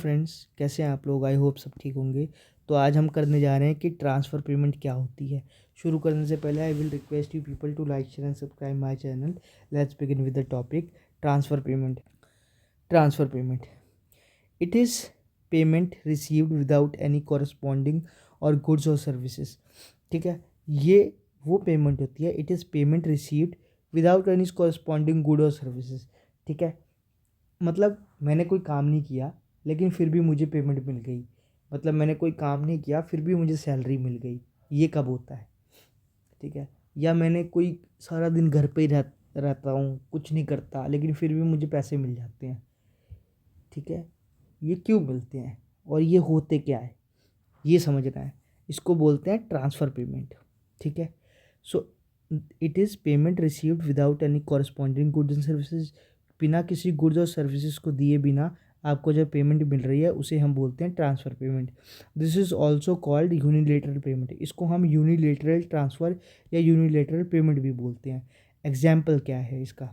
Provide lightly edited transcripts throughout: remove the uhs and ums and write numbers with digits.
Friends, कैसे हैं आप लोग? आई होप सब ठीक होंगे। तो आज हम करने जा रहे हैं कि ट्रांसफ़र पेमेंट क्या होती है। शुरू करने से पहले I will request you people to like share and subscribe my channel. Let's begin with the topic transfer payment. Transfer payment, it is payment received without any corresponding और गुड्स और services. ठीक है, ये वो पेमेंट होती है, it is payment received without any corresponding good और services. ठीक है, मतलब मैंने कोई काम नहीं किया लेकिन फिर भी मुझे पेमेंट मिल गई। मतलब मैंने कोई काम नहीं किया फिर भी मुझे सैलरी मिल गई। ये कब होता है? ठीक है, या मैंने कोई सारा दिन घर पे ही रहता हूँ, कुछ नहीं करता, लेकिन फिर भी मुझे पैसे मिल जाते हैं। ठीक है, ये क्यों मिलते हैं और ये होते क्या है, ये समझना है। इसको बोलते हैं ट्रांसफ़र पेमेंट। ठीक है, so it is payment received without any corresponding goods and services. बिना किसी गुड्स और सर्विसेज को दिए बिना आपको जब पेमेंट मिल रही है उसे हम बोलते हैं transfer payment. This is also called unilateral payment. इसको हम यूनिलेटरल ट्रांसफ़र या यूनिलेटरल पेमेंट भी बोलते हैं। एग्जाम्पल क्या है इसका?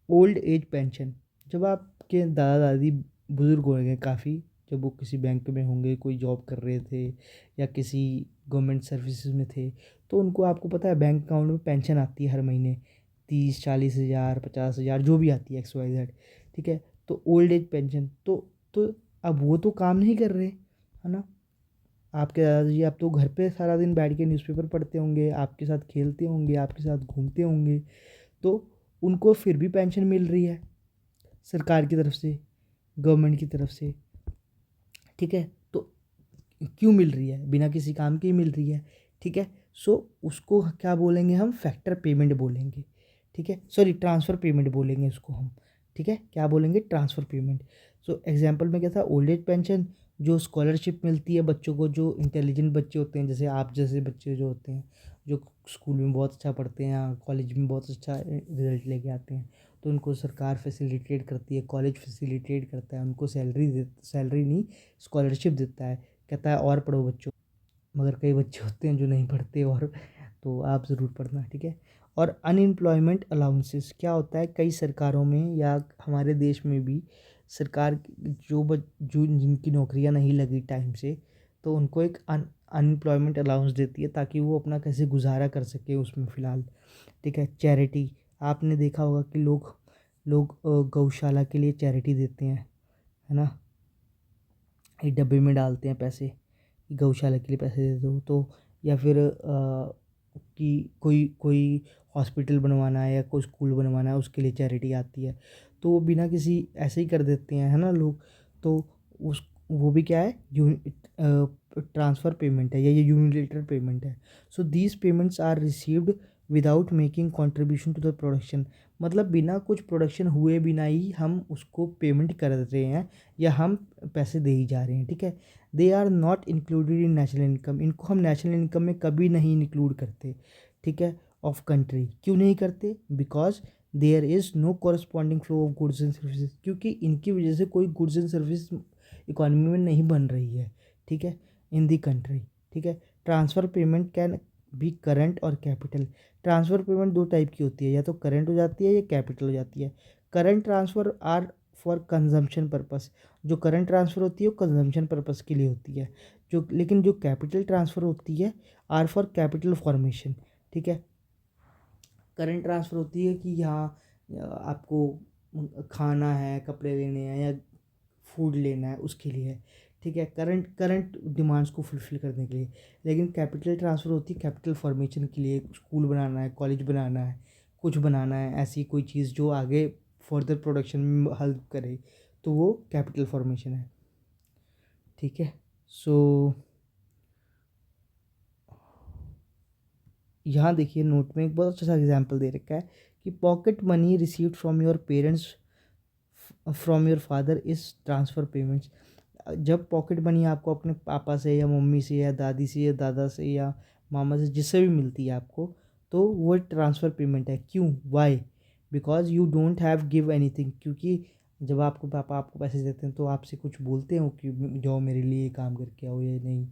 Old age pension. जब आपके दादा दादी बुज़ुर्ग हो गए काफ़ी, जब वो किसी बैंक में होंगे, कोई जॉब कर रहे थे या किसी गवर्नमेंट सर्विसेज में थे, तो उनको, आपको पता है, बैंक अकाउंट में पेंशन आती है हर महीने 30-40 हज़ार 50 हज़ार जो भी आती है, XYZ। ठीक है, तो ओल्ड एज पेंशन तो अब वो तो काम नहीं कर रहे, है ना? आपके दादाजी आप तो घर पे सारा दिन बैठ के न्यूज़पेपर पढ़ते होंगे, आपके साथ खेलते होंगे, आपके साथ घूमते होंगे, तो उनको फिर भी पेंशन मिल रही है सरकार की तरफ से, गवर्नमेंट की तरफ से। ठीक है, तो क्यों मिल रही है? बिना किसी काम के ही मिल रही है। ठीक है, सो उसको क्या बोलेंगे हम? फैक्टर पेमेंट बोलेंगे। ठीक है, सॉरी, ट्रांसफ़र पेमेंट बोलेंगे उसको हम। ठीक है, क्या बोलेंगे? Transfer payment. सो एग्जांपल में क्या था? ओल्ड एज पेंशन, जो स्कॉलरशिप मिलती है बच्चों को, जो इंटेलिजेंट बच्चे होते हैं, जैसे आप जैसे बच्चे जो होते हैं, जो स्कूल में बहुत अच्छा पढ़ते हैं या कॉलेज में बहुत अच्छा रिजल्ट लेके आते हैं, तो उनको सरकार फैसिलिटेट करती है, कॉलेज फैसिलिटेट करता है, उनको सैलरी नहीं, स्कॉलरशिप देता है, कहता है और पढ़ो बच्चों। मगर कई बच्चे होते हैं जो नहीं पढ़ते, और तो आप ज़रूर पढ़ना। ठीक है, और अनएम्प्लॉयमेंट अलाउंसेस क्या होता है? कई सरकारों में या हमारे देश में भी सरकार जो जिनकी नौकरियां नहीं लगी टाइम से, तो उनको एक अनएम्प्लॉयमेंट अलाउंस देती है ताकि वो अपना कैसे गुजारा कर सके उसमें फ़िलहाल। ठीक है, चैरिटी, आपने देखा होगा कि लोग लोग गौशाला के लिए चैरिटी देते हैं, है ना? एक डब्बे में डालते हैं पैसे, गौशाला के लिए पैसे दे दो, तो या फिर कि कोई कोई हॉस्पिटल बनवाना है या कोई स्कूल बनवाना है, उसके लिए चैरिटी आती है, तो वो बिना किसी ऐसे ही कर देते हैं, है ना लोग? तो उस वो भी क्या है? ट्रांसफ़र पेमेंट है या ये यूनिलेटरल पेमेंट है। So these payments are received without making contribution to the production. मतलब बिना कुछ प्रोडक्शन हुए बिना ही हम उसको पेमेंट कर रहे हैं या हम पैसे दे ही जा रहे हैं। ठीक है, they are not included in national income. इनको हम नेशनल इनकम में कभी नहीं इंक्लूड करते। ठीक है, ऑफ कंट्री। क्यों नहीं करते? Because there is no corresponding flow of goods and services, क्योंकि इनकी वजह से कोई गुड्स एंड सर्विस इकोनॉमी में नहीं बन रही है। ठीक है, इन दी कंट्री। ठीक है, transfer payment can be current और कैपिटल। ट्रांसफ़र पेमेंट दो टाइप की होती है, या तो करंट हो जाती है या कैपिटल हो जाती है। Current transfer R for consumption purpose. जो करंट ट्रांसफ़र होती है वो कंजम्पशन पर्पस के लिए होती है। लेकिन जो कैपिटल ट्रांसफ़र होती है आर फॉर कैपिटल फॉर्मेशन। ठीक है, करंट ट्रांसफ़र होती है कि यहाँ आपको खाना है, कपड़े लेने हैं या फूड लेना है, उसके लिए है। ठीक है, करंट करंट डिमांड्स को फुलफ़िल करने के लिए। लेकिन कैपिटल ट्रांसफ़र होती है कैपिटल फॉर्मेशन के लिए, स्कूल बनाना है, कॉलेज बनाना है, कुछ बनाना है, ऐसी कोई चीज़ जो आगे फर्दर प्रोडक्शन में हेल्प करे, तो वो कैपिटल फॉर्मेशन है। ठीक है, सो यहाँ देखिए नोट में एक बहुत अच्छा सा एग्जांपल दे रखा है कि pocket money received from your parents from your father is transfer payments. जब पॉकेट मनी आपको अपने पापा से या मम्मी से या दादी से या दादा से या मामा से, जिससे भी मिलती है आपको, तो वो ट्रांसफ़र पेमेंट है। क्यों? Why? Because you don't have give anything. क्योंकि जब आपको पापा आपको पैसे देते हैं तो आपसे कुछ बोलते हो कि जाओ मेरे लिए काम करके आओ, या नहीं?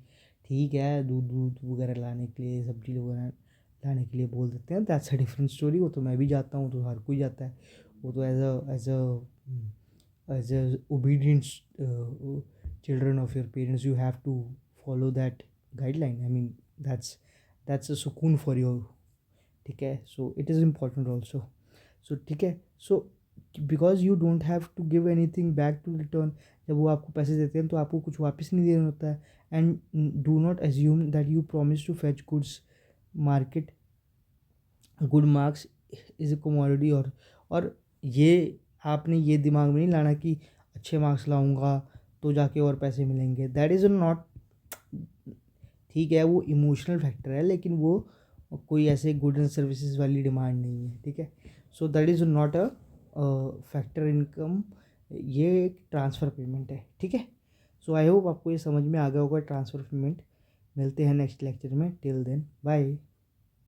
ठीक है, दूध दूध वगैरह लाने के लिए, सब्जी वगैरह लाने के लिए बोल देते हैं, दैट्स अ डिफरेंट स्टोरी। वो तो मैं भी जाता हूँ, तो हर कोई जाता है। वो तो as a obedience children of your parents, you have to follow that guideline. I mean, that's a सुकून for you. ठीक है, so it is important also. So ठीक है, so because you don't have to give any thing back to return. जब वो आपको पैसे देते हैं तो आपको कुछ वापस नहीं देना होता है. And do not assume that you promise to fetch goods market. Good marks is a commodity. और ये आपने ये दिमाग में नहीं लाना कि अच्छे मार्क्स लाऊंगा तो जाके और पैसे मिलेंगे. That is not. ठीक है, वो इमोशनल फैक्टर है, लेकिन वो कोई ऐसे गुड एंड सर्विसेज वाली डिमांड नहीं है. ठीक है, so that is not a factor income. ये एक ट्रांसफ़र पेमेंट है. ठीक है, सो आई होप आपको ये समझ में आ गया होगा ट्रांसफ़र पेमेंट. मिलते हैं नेक्स्ट लेक्चर में. Till then bye.